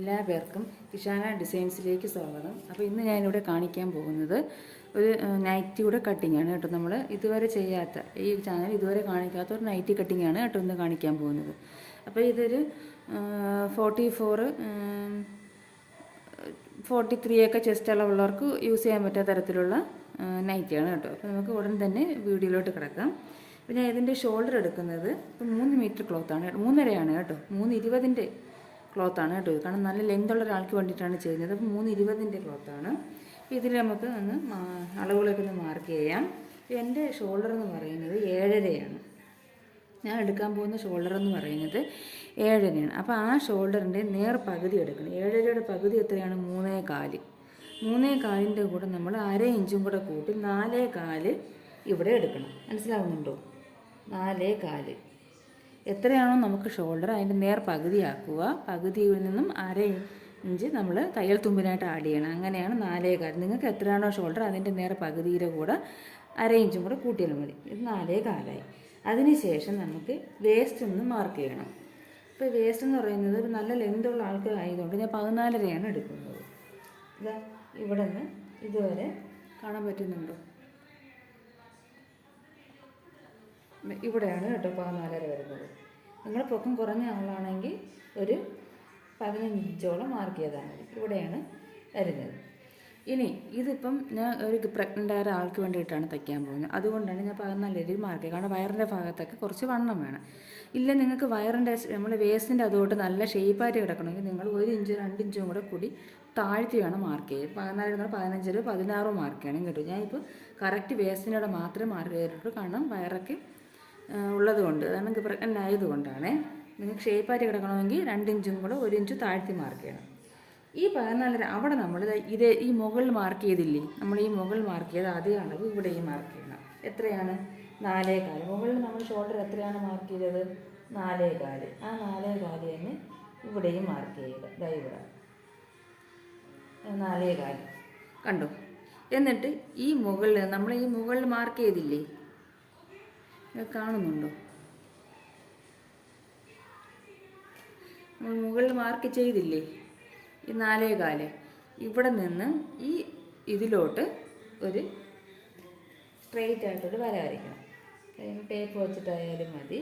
എല്ലാ പേർക്കും കിഷാന ഡിസൈൻസിലേക്ക് സ്വാഗതം. അപ്പോൾ ഇന്ന് ഞാനിവിടെ കാണിക്കാൻ പോകുന്നത് ഒരു നൈറ്റിയുടെ കട്ടിങ്ങാണ് കേട്ടോ. നമ്മൾ ഇതുവരെ ചെയ്യാത്ത, ഈ ചാനൽ ഇതുവരെ കാണിക്കാത്ത ഒരു നൈറ്റി കട്ടിങ്ങാണ് കേട്ടോ ഇന്ന് കാണിക്കാൻ പോകുന്നത്. അപ്പോൾ ഇതൊരു 43 ഒക്കെ ചെസ്റ്റ് അളവുള്ളവർക്ക് യൂസ് ചെയ്യാൻ പറ്റാത്ത തരത്തിലുള്ള നൈറ്റിയാണ് കേട്ടോ. അപ്പോൾ നമുക്ക് ഉടൻ തന്നെ വീഡിയോയിലോട്ട് കിടക്കാം. പിന്നെ ഇതിൻ്റെ ഷോൾഡർ എടുക്കുന്നത് ഇപ്പോൾ 3 മീറ്റർ ക്ലോത്താണ്, 3.5 കേട്ടോ. 3.20 ക്ലോത്താണ് കേട്ടോ. കാരണം നല്ല ലെങ്ത് ഉള്ള ഒരാൾക്ക് വേണ്ടിയിട്ടാണ് ചെയ്യുന്നത്. അപ്പോൾ 3.20 ക്ലോത്താണ്. ഇതിൽ നമുക്ക് ഒന്ന് അളവുകളൊക്കെ ഒന്ന് മാർക്ക് ചെയ്യാം. എൻ്റെ ഷോൾഡർ എന്ന് പറയുന്നത് 7.5. ഞാൻ എടുക്കാൻ പോകുന്ന ഷോൾഡർ എന്ന് പറയുന്നത് 7.5. അപ്പോൾ ആ ഷോൾഡറിൻ്റെ നേർ പകുതി എടുക്കണം. 7.5യുടെ പകുതി എത്രയാണ്? 3.25. 3.25ൻ്റെ കൂടെ നമ്മൾ 1/2 ഇഞ്ചും കൂടെ കൂട്ടി 4.25 ഇവിടെ എടുക്കണം. മനസ്സിലാവുന്നുണ്ടോ? 4.25 എത്രയാണോ നമുക്ക് ഷോൾഡർ അതിൻ്റെ നേർ പകുതിയാക്കുക. പകുതിയിൽ നിന്നും 1/2 ഇഞ്ച് നമ്മൾ തയ്യൽ തുമ്പിനായിട്ട് ആഡ് ചെയ്യണം. അങ്ങനെയാണ് 4.25. നിങ്ങൾക്ക് എത്രയാണോ ഷോൾഡർ അതിൻ്റെ നേർ പകുതിയുടെ കൂടെ 1/2 ഇഞ്ചും കൂടെ കൂട്ടിയാൽ മതി. ഇത് 4.25. അതിനുശേഷം നമുക്ക് വേസ്റ്റ് ഒന്ന് മാർക്ക് ചെയ്യണം. ഇപ്പോൾ വേസ്റ്റ് എന്ന് പറയുന്നത് ഒരു നല്ല ലെങ്ത് ഉള്ള ആൾക്ക് ആയതുകൊണ്ട് ഞാൻ 14.5 എടുക്കുന്നത്. ഇതാ ഇവിടെ നിന്ന് ഇതുവരെ കാണാൻ പറ്റുന്നുണ്ടോ? ഇവിടെയാണ് കേട്ടോ 14.5 വരുന്നത്. നിങ്ങൾ പൊക്കം കുറഞ്ഞ ആളാണെങ്കിൽ ഒരു 15 ഇഞ്ചോളം മാർക്ക് ചെയ്താൽ മതി. ഇവിടെയാണ് വരുന്നത്. ഇനി ഇതിപ്പം ഞാൻ ഒരു പ്രഗ്നൻ്റ് ആയ ആൾക്ക് വേണ്ടിയിട്ടാണ് തയ്ക്കാൻ പോകുന്നത്. അതുകൊണ്ടാണ് ഞാൻ 14 മാർക്ക് ചെയ്യുക. കാരണം വയറിൻ്റെ ഭാഗത്തൊക്കെ കുറച്ച് വണ്ണം വേണം. ഇല്ല നിങ്ങൾക്ക് വയറിൻ്റെ നമ്മൾ വേസ്റ്റിൻ്റെ അതുകൊണ്ട് നല്ല ഷേപ്പായിട്ട് കിടക്കണമെങ്കിൽ നിങ്ങൾ 1 ഇഞ്ച് 2 ഇഞ്ചും കൂടെ കൂടി താഴ്ത്തി വേണം മാർക്ക് ചെയ്യുക. 14 15 16 മാർക്ക് ചെയ്യണം കേട്ടോ. ഞാനിപ്പോൾ കറക്റ്റ് വേസ്റ്റിനോടെ മാത്രമേ മാർക്ക് ചെയ്തിട്ടുള്ളൂ. കാരണം വയറൊക്കെ ഉള്ളതുകൊണ്ട്, അതാണ് നിങ്ങൾക്ക് പ്രഗ്നൻ്റ് ആയതുകൊണ്ടാണ്. നിങ്ങൾക്ക് ഷേപ്പായിട്ട് കിടക്കണമെങ്കിൽ 2 ഇഞ്ചും കൂടെ 1 ഇഞ്ച് താഴ്ത്തി മാർക്ക് ചെയ്യണം. ഈ 14 അവിടെ നമ്മൾ ഈ മുകളിൽ മാർക്ക് ചെയ്തില്ലേ, നമ്മൾ ഈ മുകളിൽ മാർക്ക് ചെയ്ത് അതേ അളവ് ഇവിടെയും മാർക്ക് ചെയ്യണം. എത്രയാണ്? 4.25. മുകളിൽ നമ്മൾ ഷോൾഡർ എത്രയാണ് മാർക്ക് ചെയ്തത്? 4.25. ആ 4.25 തന്നെ ഇവിടെയും മാർക്ക് ചെയ്യുക. ഇതാ ഇവിടെ 4.25 കണ്ടോ. എന്നിട്ട് ഈ മുകളിൽ നമ്മൾ ഈ മുകളിൽ മാർക്ക് ചെയ്തില്ലേ, കാണുന്നുണ്ടോ? നമ്മൾ മുകളിൽ മാർക്ക് ചെയ്തില്ലേ ഈ 4.25, ഇവിടെ നിന്ന് ഈ ഇതിലോട്ട് ഒരു സ്ട്രെയിറ്റ് ആയിട്ടൊരു വര വരയ്ക്കണം. അതിന് ടേപ്പ് വെച്ചിട്ടായാലും മതി.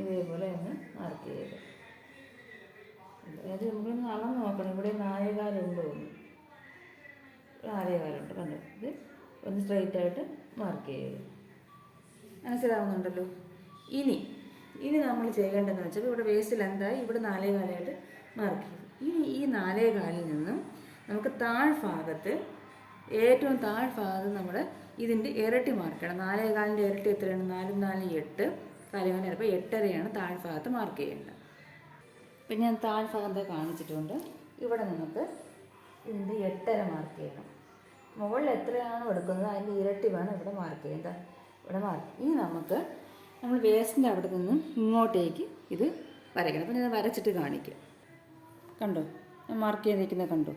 ഇതേപോലെ ഒന്ന് മാർക്ക് ചെയ്ത് അത് നമ്മളൊന്ന് അളന്ന് നോക്കണം. ഇവിടെ 4.25 ഉണ്ടോ? 4.25 ഉണ്ട് കണ്ടോ. ഇത് ഒന്ന് സ്ട്രെയിറ്റ് ആയിട്ട് മാർക്ക് ചെയ്ത് മനസ്സിലാവുന്നുണ്ടല്ലോ. ഇനി നമ്മൾ ചെയ്യേണ്ടതെന്ന് വെച്ചാൽ ഇവിടെ വേസ്റ്റിൽ എന്തായി ഇവിടെ 4.25 മാർക്ക് ചെയ്തു. ഇനി ഈ 4.25 നിന്നും നമുക്ക് താഴ്ഭാഗത്ത് ഏറ്റവും താഴ്ഭാഗത്ത് നമ്മൾ ഇതിൻ്റെ ഇരട്ടി മാർക്ക് ചെയ്യണം. 4.25ൻ്റെ ഇരട്ടി എത്രയാണ്? 4 4 8 കാലുകാലം. അപ്പോൾ 8.5 താഴ്ഭാഗത്ത് മാർക്ക് ചെയ്യേണ്ടത്. ഇപ്പം ഞാൻ താഴ്ഭാഗത്ത് കാണിച്ചിട്ടുണ്ട്. ഇവിടെ നമുക്ക് ഇതിൻ്റെ 8.5 മാർക്ക് ചെയ്യണം. മുകളിൽ എത്രയാണോ എടുക്കുന്നത് അതിൻ്റെ ഇരട്ടി വേണം ഇവിടെ മാർക്ക് ചെയ്യേണ്ടത്. ഇവിടെ മാർക്ക്. ഇനി നമ്മൾ വേസ്റ്റിൻ്റെ അവിടെ നിന്ന് ഇങ്ങോട്ടേക്ക് ഇത് വരയ്ക്കണം. അപ്പം ഞാൻ വരച്ചിട്ട് കാണിക്കാം. കണ്ടോ ഞാൻ മാർക്ക് ചെയ്തിരിക്കുന്നത് കണ്ടോ?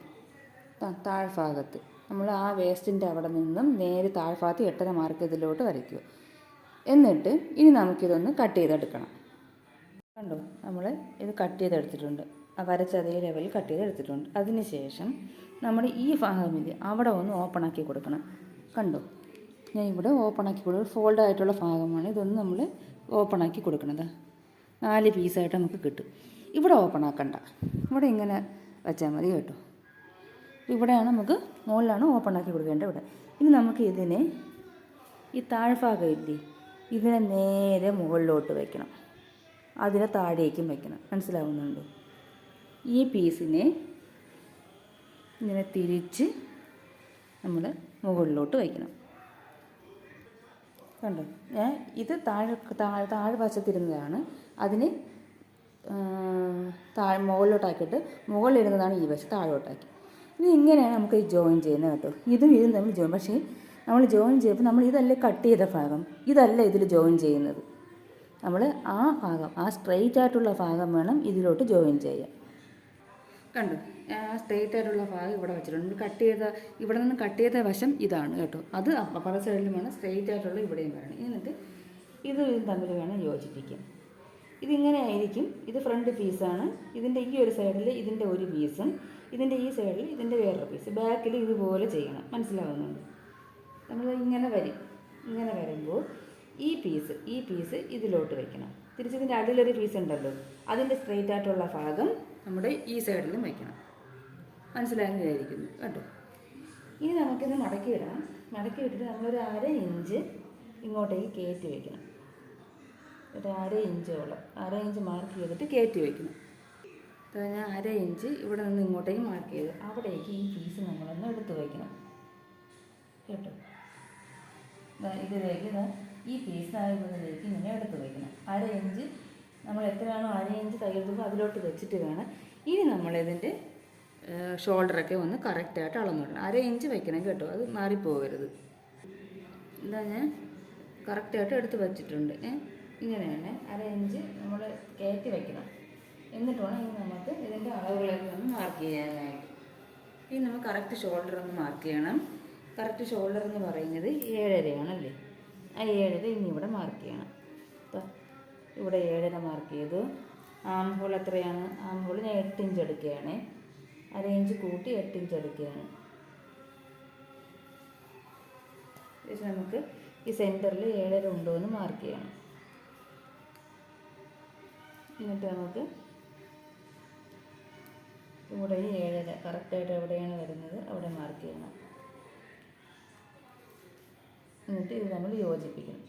താഴ്ഭാഗത്ത് നമ്മൾ ആ വേസ്റ്റിൻ്റെ അവിടെ നിന്നും നേരെ താഴ്ഭാഗത്ത് 8.5 മാർക്ക് ഇതിലോട്ട് വരയ്ക്കുക. എന്നിട്ട് ഇനി നമുക്കിതൊന്ന് കട്ട് ചെയ്തെടുക്കണം. കണ്ടോ നമ്മൾ ഇത് കട്ട് ചെയ്തെടുത്തിട്ടുണ്ട്. ആ വരച്ച അതേ ലെവലിൽ കട്ട് ചെയ്തെടുത്തിട്ടുണ്ട്. അതിന് ശേഷം നമ്മൾ ഈ ഭാഗമില്ല അവിടെ ഒന്ന് ഓപ്പൺ ആക്കി കൊടുക്കണം. കണ്ടോ ഞാൻ ഇവിടെ ഓപ്പൺ ആക്കി കൊടുക്കും. ഫോൾഡ് ആയിട്ടുള്ള ഭാഗമാണ്. ഇതൊന്ന് നമ്മൾ ഓപ്പൺ ആക്കി കൊടുക്കണത്. 4 പീസായിട്ട് നമുക്ക് കിട്ടും. ഇവിടെ ഓപ്പൺ ആക്കണ്ട, ഇവിടെ ഇങ്ങനെ വെച്ചാൽ മതി കേട്ടോ. ഇവിടെയാണ് നമുക്ക് മുകളിലാണ് ഓപ്പൺ ആക്കി കൊടുക്കേണ്ടത്. ഇവിടെ ഇനി നമുക്ക് ഇതിനെ ഈ താഴ്ഭാഗം ഇല്ലേ ഇതിനെ നേരെ മുകളിലോട്ട് വയ്ക്കണം. അതിനെ താഴേക്കും വയ്ക്കണം. മനസ്സിലാവുന്നുണ്ടോ? ഈ പീസിനെ ഇങ്ങനെ തിരിച്ച് നമ്മൾ മുകളിലോട്ട് വയ്ക്കണം. കണ്ടോ ഞാൻ ഇത് താഴ്വശത്തിരുന്നതാണ്. അതിന് മുകളിലോട്ടാക്കിയിട്ട് മുകളിലിരുന്നതാണ് ഈ വശം താഴോട്ടാക്കി. ഇത് ഇങ്ങനെയാണ് നമുക്ക് ഈ ജോയിൻ ചെയ്യുന്നത് കേട്ടോ. ഇതും നമ്മൾ ജോയിൻ, പക്ഷേ നമ്മൾ ജോയിൻ ചെയ്യുമ്പോൾ നമ്മൾ ഇതല്ലേ കട്ട് ചെയ്ത ഭാഗം, ഇതല്ല ഇതിൽ ജോയിൻ ചെയ്യുന്നത്. നമ്മൾ ആ ഭാഗം, ആ സ്ട്രെയിറ്റ് ആയിട്ടുള്ള ഭാഗം വേണം ഇതിലോട്ട് ജോയിൻ ചെയ്യാൻ. കണ്ടോ സ്ട്രെയിറ്റ് ആയിട്ടുള്ള ഭാഗം ഇവിടെ വെച്ചിട്ടുണ്ട്. കട്ട് ചെയ്ത ഇവിടെ നിന്ന് കട്ട് ചെയ്ത വശം ഇതാണ് കേട്ടോ. അത് പല സൈഡിലും വേണം സ്ട്രെയിറ്റ് ആയിട്ടുള്ള ഇവിടെയും വേണം. എന്നിട്ട് ഇതും തമ്മിൽ വേണം യോജിപ്പിക്കാൻ. ഇതിങ്ങനെ ആയിരിക്കും. ഇത് ഫ്രണ്ട് പീസാണ്. ഇതിൻ്റെ ഈ ഒരു സൈഡിൽ ഇതിൻ്റെ ഒരു പീസും ഇതിൻ്റെ ഈ സൈഡിൽ ഇതിൻ്റെ വേറൊരു പീസ്. ബാക്കിൽ ഇതുപോലെ ചെയ്യണം. മനസ്സിലാവുന്നുണ്ട്? നമ്മൾ ഇങ്ങനെ വരും. ഇങ്ങനെ വരുമ്പോൾ ഈ പീസ് ഇതിലോട്ട് വയ്ക്കണം. തിരിച്ചിതിൻ്റെ അടിയിലൊരു പീസ് ഉണ്ടല്ലോ, അതിൻ്റെ സ്ട്രെയിറ്റ് ആയിട്ടുള്ള ഭാഗം നമ്മുടെ ഈ സൈഡിലും വയ്ക്കണം. മനസ്സിലായെന്ന് വിചാരിക്കുന്നു കേട്ടോ. ഇനി നമുക്കിത് മടക്കിയിടാം. മടക്കി ഇട്ടിട്ട് നമ്മളൊരു 1/2 ഇഞ്ച് ഇങ്ങോട്ടേക്ക് കയറ്റി വയ്ക്കണം. ഒരു 1/2 ഇഞ്ചോളം 1/2 ഇഞ്ച് മാർക്ക് ചെയ്തിട്ട് കയറ്റി വയ്ക്കണം. അപ്പോൾ ഞാൻ 1/2 ഇഞ്ച് ഇവിടെ നിന്ന് ഇങ്ങോട്ടേക്ക് മാർക്ക് ചെയ്ത് അവിടേക്ക് ഈ പീസ് നമ്മളൊന്ന് എടുത്ത് വയ്ക്കണം കേട്ടോ. ഇതിലേക്ക് ഈ പീസ് ആയതിലേക്ക് ഇങ്ങനെ എടുത്ത് വയ്ക്കണം. 1/2 ഇഞ്ച് നമ്മൾ എത്രയാണോ 1/2 ഇഞ്ച് തയ്യൽത്തുമ്പോൾ അതിലോട്ട് വെച്ചിട്ട് വേണം ഇനി നമ്മളിതിൻ്റെ ഷോൾഡറൊക്കെ ഒന്ന് കറക്റ്റായിട്ട് അളന്നിടണം. 1/2 ഇഞ്ച് വയ്ക്കണം കേട്ടോ, അത് മാറിപ്പോകരുത്. എന്താ ഞാൻ കറക്റ്റായിട്ട് എടുത്ത് വച്ചിട്ടുണ്ട്. ഇങ്ങനെയാണ് 1/2 ഇഞ്ച് നമ്മൾ കയറ്റി വയ്ക്കണം. എന്നിട്ട് വേണം ഇനി നമുക്ക് ഇതിൻ്റെ അളവുകളൊക്കെ ഒന്ന് മാർക്ക് ചെയ്യാനായിട്ട്. ഇനി നമുക്ക് കറക്റ്റ് ഷോൾഡർ ഒന്ന് മാർക്ക് ചെയ്യണം. കറക്റ്റ് ഷോൾഡർ എന്ന് പറയുന്നത് 7.5 ആ 7.5 ഇനി ഇവിടെ മാർക്ക് ചെയ്യണം. ഇവിടെ 7.5 മാർക്ക് ചെയ്തു. ആം ഹോൾ എത്രയാണ്? ആം ഹോൾ ഞാൻ 8 ഇഞ്ച് എടുക്കുകയാണ്. 1/2 ഇഞ്ച് കൂട്ടി 8 ഇഞ്ച് എടുക്കുകയാണ്. ശേഷം നമുക്ക് ഈ സെൻറ്ററിൽ 7.5 ഉണ്ടോ എന്ന് മാർക്ക് ചെയ്യണം. എന്നിട്ട് നമുക്ക് ഇവിടെ 7.5 കറക്റ്റായിട്ട് എവിടെയാണ് വരുന്നത് അവിടെ മാർക്ക് ചെയ്യണം. എന്നിട്ട് ഇത് നമ്മൾ യോജിപ്പിക്കണം.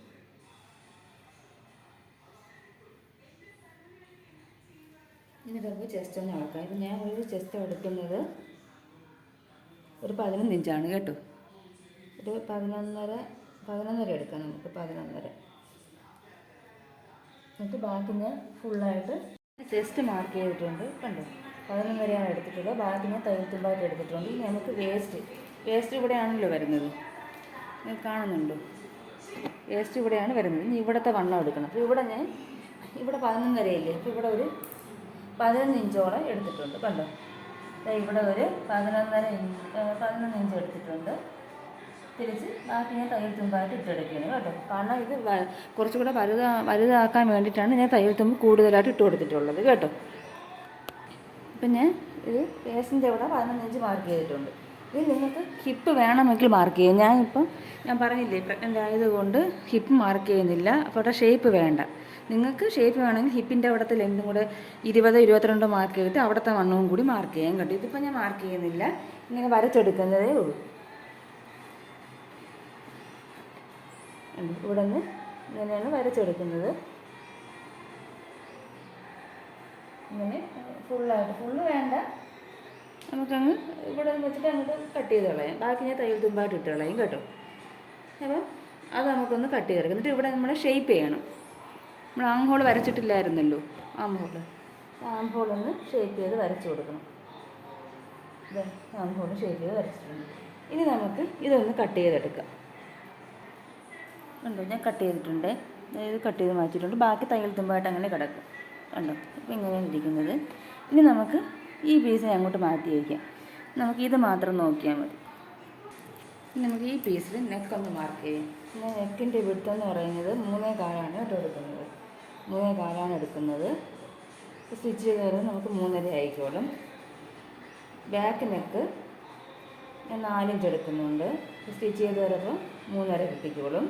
എന്നിട്ട് നമുക്ക് ചെസ്റ്റ് ഒന്ന് അളക്കാം. ഇത് ഞാൻ ഒരു ചെസ്റ്റ് എടുക്കുന്നത് ഒരു 11 ഇഞ്ചാണ് കേട്ടോ. ഒരു 11.5 എടുക്കാം നമുക്ക്. 11.5. എന്നിട്ട് ബാക്കി ഞാൻ ഫുള്ളായിട്ട് ചെസ്റ്റ് മാർക്ക് ചെയ്തിട്ടുണ്ട് കണ്ടോ. 11.5 എടുത്തിട്ടുള്ളത്. ബാക്കി ഞാൻ തയ്യൽത്തുമ്പായിട്ട് എടുത്തിട്ടുണ്ട്. ഇനി നമുക്ക് വേസ്റ്റ് ഇവിടെയാണല്ലോ വരുന്നത്, കാണുന്നുണ്ടോ? വേസ്റ്റ് ഇവിടെയാണ് വരുന്നത്. ഇനി ഇവിടുത്തെ വണ്ണം എടുക്കണം. അപ്പോൾ ഇവിടെ ഞാൻ 11.5 ഇല്ലേ, അപ്പോൾ ഇവിടെ ഒരു 11 ഇഞ്ചോളം എടുത്തിട്ടുണ്ട് കണ്ടോ. ഇവിടെ ഒരു 11 ഇഞ്ച് എടുത്തിട്ടുണ്ട്. തിരിച്ച് ബാക്കി ഞാൻ തയ്യൽത്തുമ്പായിട്ട് ഇട്ടെടുക്കുകയാണ് കേട്ടോ. കാരണം ഇത് കുറച്ചുകൂടെ വലുതാക്കാൻ വേണ്ടിയിട്ടാണ് ഞാൻ തയ്യൽത്തുമ്പ് കൂടുതലായിട്ട് ഇട്ട് കൊടുത്തിട്ടുള്ളത് കേട്ടോ. അപ്പം ഞാൻ ഇത് വേസ്റ്റിൻ്റെ ഇവിടെ 11 ഇഞ്ച് മാർക്ക് ചെയ്തിട്ടുണ്ട്. ഇത് നിങ്ങൾക്ക് ഹിപ്പ് വേണമെങ്കിൽ മാർക്ക് ചെയ്യാം. ഞാൻ പറഞ്ഞില്ലേ പ്രഗ്നൻ്റ് ആയതുകൊണ്ട് ഹിപ്പ് മാർക്ക് ചെയ്യുന്നില്ല. അപ്പോൾ ഷേപ്പ് വേണ്ട. നിങ്ങൾക്ക് ഷേപ്പ് വേണമെങ്കിൽ ഹിപ്പിൻ്റെ അവിടുത്തെ ലെങ്തും കൂടെ 20-22 മാർക്ക് ചെയ്തിട്ട് അവിടുത്തെ വണ്ണവും കൂടി മാർക്ക് ചെയ്യാൻ കേട്ടോ. ഇതിപ്പോൾ ഞാൻ മാർക്ക് ചെയ്യുന്നില്ല, ഇങ്ങനെ വരച്ചെടുക്കുന്നതേ ഉള്ളൂ. ഇവിടെ നിന്ന് ഇങ്ങനെയാണ് വരച്ചെടുക്കുന്നത്. ഇങ്ങനെ ഫുള്ള് വേണ്ട, നമുക്കങ്ങ് ഇവിടെ വെച്ചിട്ട് അങ്ങോട്ട് കട്ട് ചെയ്ത് കളയാം. ബാക്കി ഞാൻ തയ്യൽത്തുമ്പായിട്ട് ഇട്ട് കളയും കേട്ടോ. അപ്പം അത് നമുക്കൊന്ന് കട്ട് ചെയ്ത് കളയാം. എന്നിട്ട് ഇവിടെ നമ്മൾ ഷേപ്പ് ചെയ്യണം. നമ്മൾ ആം ഹോൾ വരച്ചിട്ടില്ലായിരുന്നല്ലോ, ആം ഹോളൊന്ന് ഷേപ്പ് ചെയ്ത് വരച്ച് കൊടുക്കണം. ആം ഹോൾ ഷേപ്പ് ചെയ്ത് വരച്ചിട്ടുണ്ട്. ഇനി നമുക്ക് ഇതൊന്ന് കട്ട് ചെയ്തെടുക്കാം. കണ്ടോ, ഞാൻ കട്ട് ചെയ്തിട്ടുണ്ട്. അതായത് കട്ട് ചെയ്ത് മാറ്റിയിട്ടുണ്ട്. ബാക്കി തയ്യൽത്തുമ്പായിട്ട് അങ്ങനെ കിടക്കും കണ്ടോ. അപ്പോൾ ഇങ്ങനെയാണ് ഇരിക്കുന്നത്. ഇനി നമുക്ക് ഈ പീസിനെ അങ്ങോട്ട് മാറ്റി വയ്ക്കാം. നമുക്ക് ഇത് മാത്രം നോക്കിയാൽ മതി. ഇനി നമുക്ക് ഈ പീസിൽ നെക്കൊന്ന് മാർക്ക് ചെയ്യാം. ഞാൻ നെക്കിൻ്റെ വിഡ്ത്ത് പറയുന്നത് 3.25 കേട്ടോ എടുക്കുന്നത്. 3.25 എടുക്കുന്നത്. സ്റ്റിച്ച് ചെയ്ത് വരുമ്പോൾ നമുക്ക് 3.5 ആയിക്കോളും. ബാക്ക് നെക്ക് ഞാൻ 4 ഇഞ്ച് എടുക്കുന്നുണ്ട്. സ്റ്റിച്ച് ചെയ്ത് വരുമ്പോൾ 3.5 കിട്ടിക്കോളും.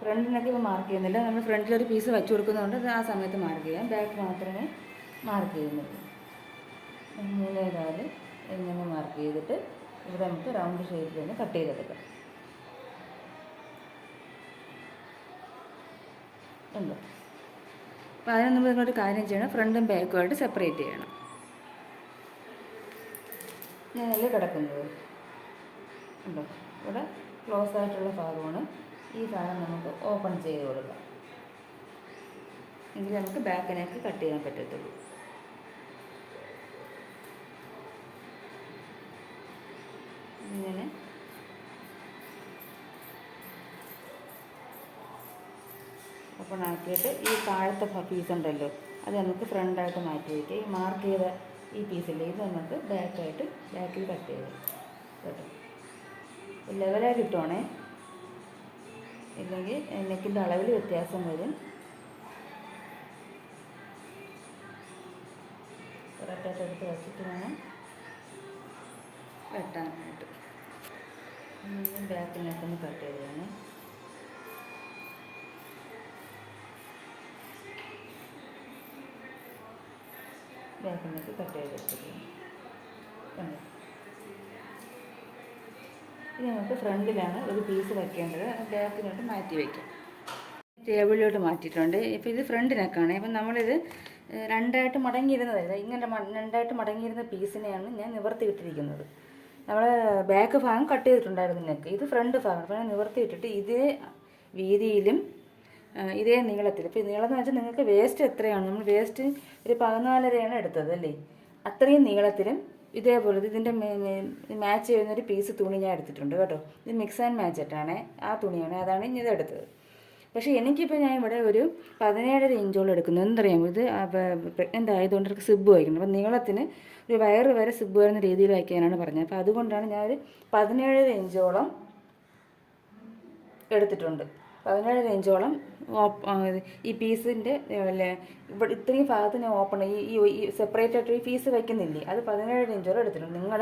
ഫ്രണ്ടിനൊക്കെ ഇപ്പോൾ മാർക്ക് ചെയ്യുന്നില്ല. നമ്മൾ ഫ്രണ്ടിലൊരു പീസ് വെച്ച് കൊടുക്കുന്നതുകൊണ്ട് അത് ആ സമയത്ത് മാർക്ക് ചെയ്യാം. ബാക്ക് മാത്രമേ മാർക്ക് ചെയ്യുന്നുള്ളൂ. 3.25 ഇങ്ങനെ മാർക്ക് ചെയ്തിട്ട് ഇവിടെ നമുക്ക് റൗണ്ട് ഷേപ്പിൽ തന്നെ കട്ട് ചെയ്തെടുക്കാം. ഉണ്ടോ? അപ്പോൾ അതിന് നമ്മൾ നിങ്ങളൊരു കാര്യം ചെയ്യണം, ഫ്രണ്ടും ബാക്കുമായിട്ട് സെപ്പറേറ്റ് ചെയ്യണം. ഞാനല്ലേ കിടക്കുന്നത് ഉണ്ടോ. ഇവിടെ ക്ലോസ് ആയിട്ടുള്ള ഭാഗമാണ്. ഈ ഭാഗം നമുക്ക് ഓപ്പൺ ചെയ്ത് കൊടുക്കാം. എങ്കിൽ നമുക്ക് ബാക്കിനേക്ക് കട്ട് ചെയ്യാൻ പറ്റത്തുള്ളൂ. ഇങ്ങനെ ഓപ്പൺ ആക്കിയിട്ട് ഈ താഴത്തെ പീസ് ഉണ്ടല്ലോ അത് നമുക്ക് ഫ്രണ്ടായിട്ട് മാറ്റി വയ്ക്കുക. ഈ മാർക്ക് ചെയ്ത ഈ പീസില്ലേ ഇത് നമുക്ക് ബാക്കിൽ കട്ട് ചെയ്ത് കേട്ടോ. ലെവലായിട്ട് ഇട്ടോണേ. ഇല്ലെങ്കിൽ നെക്കിൻ്റെ അളവിൽ വ്യത്യാസം വരും. കറക്റ്റായിട്ട് എടുത്ത് വച്ചിട്ട് വേണം വെട്ടാനായിട്ട്. ബാക്കിൽ നെക്കൊന്ന് കട്ട് ചെയ്തതാണ്. ബാക്കിൽ നെക്ക് കട്ട് ചെയ്തെടുത്തിട്ടുണ്ട്. ഇത് നമുക്ക് ഫ്രണ്ടിലാണ് ഒരു പീസ് വയ്ക്കേണ്ടത്. ബാക്കിലോട്ട് മാറ്റി വയ്ക്കാം. ടേബിളിലോട്ട് മാറ്റിയിട്ടുണ്ട്. ഇപ്പോൾ ഇത് ഫ്രണ്ട് നെക്കാണ്. അപ്പം നമ്മളിത് രണ്ടായിട്ട് മടങ്ങിയിരുന്നതല്ല, ഇങ്ങനെ രണ്ടായിട്ട് മടങ്ങിയിരുന്ന പീസിനെയാണ് ഞാൻ നിവർത്തിയിട്ടിരിക്കുന്നത്. നമ്മൾ ബാക്ക് ഭാഗം കട്ട് ചെയ്തിട്ടുണ്ടായിരുന്നു നെക്ക്. ഇത് ഫ്രണ്ട് ഭാഗം. അപ്പോൾ നിവർത്തിയിട്ടിട്ട് ഇതേ വീതിയിലും ഇതേ നീളത്തിൽ. ഇപ്പോൾ നീളം എന്ന് വെച്ചാൽ നിങ്ങൾക്ക് വേസ്റ്റ് എത്രയാണ്, നമ്മൾ വേസ്റ്റ് ഒരു 14.5 എടുത്തത് അല്ലേ, അത്രയും നീളത്തിലും ഇതേപോലെ ഇതിൻ്റെ മാച്ച് ചെയ്യുന്നൊരു പീസ് തുണി ഞാൻ എടുത്തിട്ടുണ്ട് കേട്ടോ. ഇത് മിക്സ് ആൻഡ് മാച്ച് ആയിട്ടാണ്, ആ തുണിയാണ്, അതാണ് ഇനി ഇതെടുത്തത്. പക്ഷേ എനിക്കിപ്പോൾ ഞാൻ ഇവിടെ ഒരു 17.5 ഇഞ്ചോളം എടുക്കുന്നു. എന്തറിയാമോ, ഇത് പ്രഗ്നൻ്റ് ആയതുകൊണ്ട് എനിക്ക് സിബ് വയ്ക്കണം. അപ്പോൾ നീളത്തിന് ഒരു വയറ് വരെ സിബ് വരുന്ന രീതിയിൽ വയ്ക്കാനാണ് പറഞ്ഞത്. അപ്പോൾ അതുകൊണ്ടാണ് ഞാനൊരു 17.5 ഇഞ്ചോളം എടുത്തിട്ടുണ്ട്. 17.5 ഇഞ്ചോളം ഈ പീസിൻ്റെ ഇവിടെ ഇത്രയും ഭാഗത്ത് ഞാൻ ഓപ്പൺ ഈ സെപ്പറേറ്റ് ആയിട്ട് ഈ പീസ് വയ്ക്കുന്നില്ലേ, അത് 17.5 ഇഞ്ചോളം എടുത്തിട്ടുണ്ട്. നിങ്ങൾ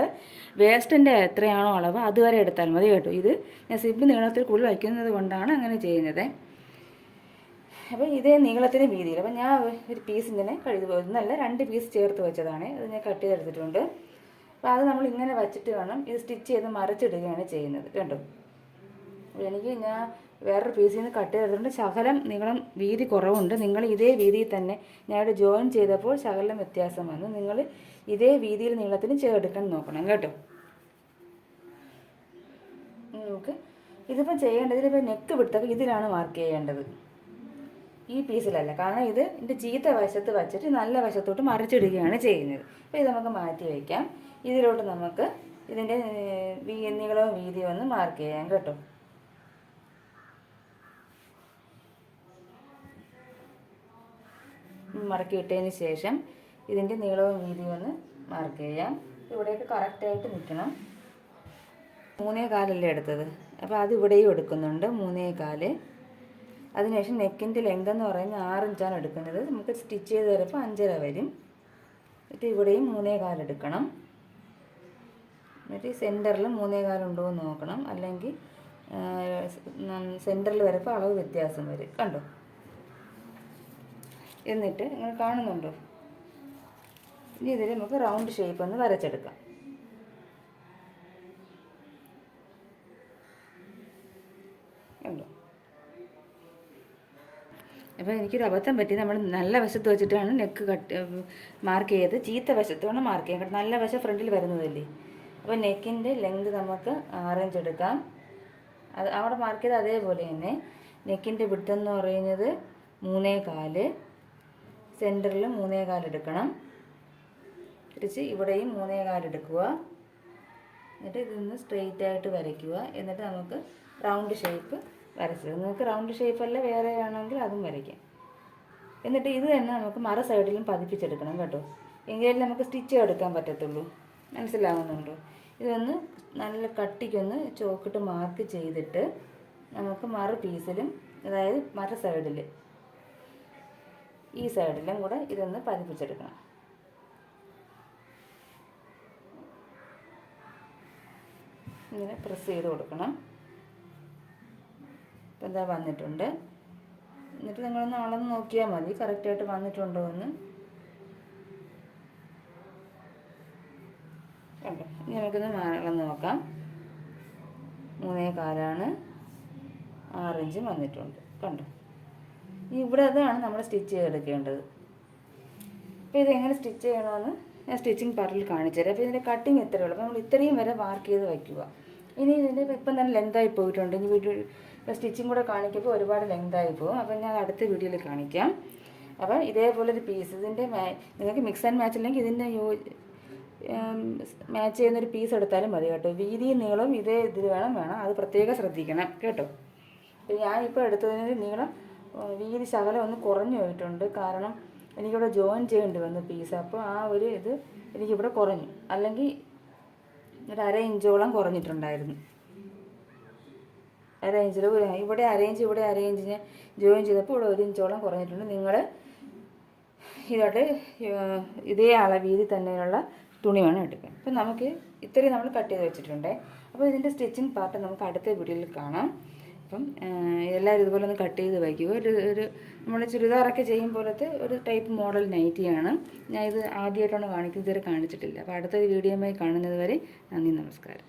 വേസ്റ്റിൻ്റെ എത്രയാണോ അളവ് അതുവരെ എടുത്താൽ മതി കേട്ടോ. ഇത് ഞാൻ സിബ് നീളത്തിൽ കൂടുതൽ വയ്ക്കുന്നത് കൊണ്ടാണ് അങ്ങനെ ചെയ്യുന്നത്. അപ്പോൾ ഇതേ നീളത്തിന് വീതിയിൽ. അപ്പോൾ ഞാൻ ഒരു പീസ് ഇങ്ങനെ കഴുകുന്നല്ല, 2 പീസ് ചേർത്ത് വെച്ചതാണ്. അത് ഞാൻ കട്ട് ചെയ്തെടുത്തിട്ടുണ്ട്. അപ്പോൾ അത് നമ്മൾ ഇങ്ങനെ വച്ചിട്ട് വേണം ഇത് സ്റ്റിച്ച് ചെയ്ത് മറിച്ചിടുകയാണ് ചെയ്യുന്നത് കേട്ടോ. അപ്പോൾ എനിക്ക് ഞാൻ വേറൊരു പീസിൽ നിന്ന് കട്ട് ചെയ്തിട്ടുണ്ട്. ശകലം നീളം വീതി കുറവുണ്ട്. നിങ്ങൾ ഇതേ വീതിയിൽ തന്നെ ഞാൻ ഇവിടെ ജോയിൻ ചെയ്തപ്പോൾ ശകലം വ്യത്യാസം വന്നു. നിങ്ങൾ ഇതേ വീതിയിൽ നീളത്തിന് ചേർക്കാൻ നോക്കണം കേട്ടോ. നമുക്ക് ഇതിപ്പോൾ ചെയ്യേണ്ടത്, ഇതിപ്പോൾ നെക്ക് വിട്ടപ്പോൾ ഇതിലാണ് മാർക്ക് ചെയ്യേണ്ടത്, ഈ പീസിലല്ല. കാരണം ഇത് ഇതിൻ്റെ ചീത്ത വശത്ത് വച്ചിട്ട് നല്ല വശത്തോട്ട് മറിച്ചിടുകയാണ് ചെയ്യുന്നത്. അപ്പോൾ ഇത് നമുക്ക് മാറ്റി വയ്ക്കാം. ഇതിലോട്ട് നമുക്ക് ഇതിൻ്റെ നീളവും വീതിയും ഒന്ന് മാർക്ക് ചെയ്യാം കേട്ടോ. മടക്കി ഇട്ടതിന് ശേഷം ഇതിൻ്റെ നീളവും വീതിയും ഒന്ന് മാർക്ക് ചെയ്യാം. ഇവിടേക്ക് കറക്റ്റായിട്ട് നിൽക്കണം. 3.25 എടുത്തത്, അപ്പോൾ അത് ഇവിടെയും എടുക്കുന്നുണ്ട് 3.25. അതിനുശേഷം നെക്കിൻ്റെ ലെങ്ത് എന്ന് പറയുന്നത് 6 ഇഞ്ചാണ് എടുക്കുന്നത്. നമുക്ക് സ്റ്റിച്ച് ചെയ്ത് വരുമ്പോൾ 5.5 വരും. എന്നിട്ട് ഇവിടെയും 3.25 എടുക്കണം. എന്നിട്ട് സെൻറ്ററിൽ 3.25 ഉണ്ടോ എന്ന് നോക്കണം, അല്ലെങ്കിൽ സെൻറ്ററിൽ വരുമ്പോൾ അളവ് വ്യത്യാസം വരും കണ്ടോ. എന്നിട്ട് നിങ്ങൾ കാണുന്നുണ്ടോ, ഇനി ഇതിൽ നമുക്ക് റൗണ്ട് ഷേപ്പ് ഒന്ന് വരച്ചെടുക്കാം. കണ്ടോ. അപ്പോൾ എനിക്കൊരു അബദ്ധം പറ്റി. നമ്മൾ നല്ല വശത്ത് വെച്ചിട്ടാണ് നെക്ക് മാർക്ക് ചെയ്ത്, ചീത്ത വശത്ത് വേണം മാർക്ക് ചെയ്യാൻ. നല്ല വശം ഫ്രണ്ടിൽ വരുന്നതല്ലേ. അപ്പോൾ നെക്കിൻ്റെ ലെങ്ത് നമുക്ക് 6 ഇഞ്ച് എടുക്കാം. അത് അവിടെ മാർക്ക് ചെയ്ത് അതേപോലെ തന്നെ നെക്കിൻ്റെ വിഡ്ത്ത് എന്ന് പറയുന്നത് 3.25, സെൻറ്ററിൽ 3.25 എടുക്കണം. തിരിച്ച് ഇവിടെയും 3.25 എടുക്കുക. എന്നിട്ട് ഇതൊന്ന് സ്ട്രെയിറ്റ് ആയിട്ട് വരയ്ക്കുക. എന്നിട്ട് നമുക്ക് റൗണ്ട് ഷേപ്പ് വരച്ചത്, നിങ്ങൾക്ക് റൗണ്ട് ഷേപ്പല്ല വേറെ ആണെങ്കിൽ അതും വരയ്ക്കാം. എന്നിട്ട് ഇത് തന്നെ നമുക്ക് മറു സൈഡിലും പതിപ്പിച്ചെടുക്കണം കേട്ടോ, എങ്കിലേ നമുക്ക് സ്റ്റിച്ച് എടുക്കാൻ പറ്റത്തുള്ളൂ. മനസ്സിലാവുന്നുണ്ടോ. ഇതൊന്ന് നല്ല കട്ടിക്കൊന്ന് ചോക്കിട്ട് മാർക്ക് ചെയ്തിട്ട് നമുക്ക് മറു പീസിലും, അതായത് മറു സൈഡിൽ ഈ സൈഡിലും കൂടെ ഇതൊന്ന് പതിപ്പിച്ചെടുക്കണം. ഇങ്ങനെ പ്രസ് ചെയ്ത് കൊടുക്കണം. ഇപ്പം എന്താ വന്നിട്ടുണ്ട്. എന്നിട്ട് നിങ്ങളൊന്ന് അളന്ന് നോക്കിയാൽ മതി കറക്റ്റായിട്ട് വന്നിട്ടുണ്ടോ എന്ന്. കണ്ടോ. ഇനി നമുക്കൊന്ന് അളന്ന് നോക്കാം. 3.25 6 ഇഞ്ച് വന്നിട്ടുണ്ട് കണ്ടോ. ഇവിടെ അതാണ് നമ്മൾ സ്റ്റിച്ച് ചെയ്തെടുക്കേണ്ടത്. അപ്പോൾ ഇതെങ്ങനെ സ്റ്റിച്ച് ചെയ്യണമെന്ന് ഞാൻ സ്റ്റിച്ചിങ് പാർട്ടിൽ കാണിച്ചു തരാം. അപ്പോൾ ഇതിൻ്റെ കട്ടിങ് ഇത്രയേ ഉള്ളൂ. അപ്പോൾ നമ്മൾ ഇത്രയും വരെ മാർക്ക് ചെയ്ത് വയ്ക്കുക. ഇനി ഇതിൻ്റെ ഇപ്പം തന്നെ ലെങ്തായി പോയിട്ടുണ്ട്. ഇനി വീഡിയോ സ്റ്റിച്ചിങ് കൂടെ കാണിക്കുമ്പോൾ ഒരുപാട് ലെങ്തായി പോകും. അപ്പോൾ ഞാൻ അടുത്ത വീഡിയോയിൽ കാണിക്കാം. അപ്പോൾ ഇതേപോലൊരു പീസ് ഇതിൻ്റെ നിങ്ങൾക്ക് മിക്സ് ആൻഡ് മാച്ച് അല്ലെങ്കിൽ ഇതിൻ്റെ മാച്ച് ചെയ്യുന്നൊരു പീസ് എടുത്താലും മതി കേട്ടോ. വീതിയും നീളവും ഇതേ ഇതിൽ വേണം, അത് പ്രത്യേകം ശ്രദ്ധിക്കണം കേട്ടോ. അപ്പോൾ ഞാനിപ്പോൾ എടുത്തതിന് നീളം വീതി ശകലം ഒന്ന് കുറഞ്ഞു പോയിട്ടുണ്ട്. കാരണം എനിക്കിവിടെ ജോയിൻ ചെയ്യേണ്ടി വന്നു പീസ്. അപ്പോൾ ആ ഒരു ഇത് എനിക്കിവിടെ കുറഞ്ഞു, അല്ലെങ്കിൽ ഒരു 1/2 ഇഞ്ചോളം കുറഞ്ഞിട്ടുണ്ടായിരുന്നു. അരയിഞ്ചിൽ ഇവിടെ അരയിഞ്ച് ജോയിൻ ചെയ്തപ്പോൾ ഇവിടെ 1 ഇഞ്ചോളം കുറഞ്ഞിട്ടുണ്ട്. നിങ്ങൾ ഇതോട്ട് ഇതേ വീതി തന്നെയുള്ള തുണി വേണം എടുക്കാൻ. അപ്പം നമുക്ക് ഇത്രയും നമ്മൾ കട്ട് ചെയ്ത് വെച്ചിട്ടുണ്ട്. അപ്പോൾ ഇതിൻ്റെ സ്റ്റിച്ചിങ് പാർട്ട് നമുക്ക് അടുത്ത വീഡിയോയിൽ കാണാം. അപ്പം എല്ലാവരും ഇതുപോലെ ഒന്ന് കട്ട് ചെയ്ത് വയ്ക്കുക. ഒരു നമ്മൾ ചുരിദാറൊക്കെ ചെയ്യും പോലത്തെ ഒരു ടൈപ്പ് മോഡൽ നൈറ്റിയാണ്. ഞാൻ ഇത് ആദ്യമായിട്ടാണ് കാണിക്കുന്നത്, ഇതുവരെ കാണിച്ചിട്ടില്ല. അപ്പോൾ അടുത്ത വീഡിയോയുമായി കാണുന്നത് വരെ നന്ദി, നമസ്കാരം.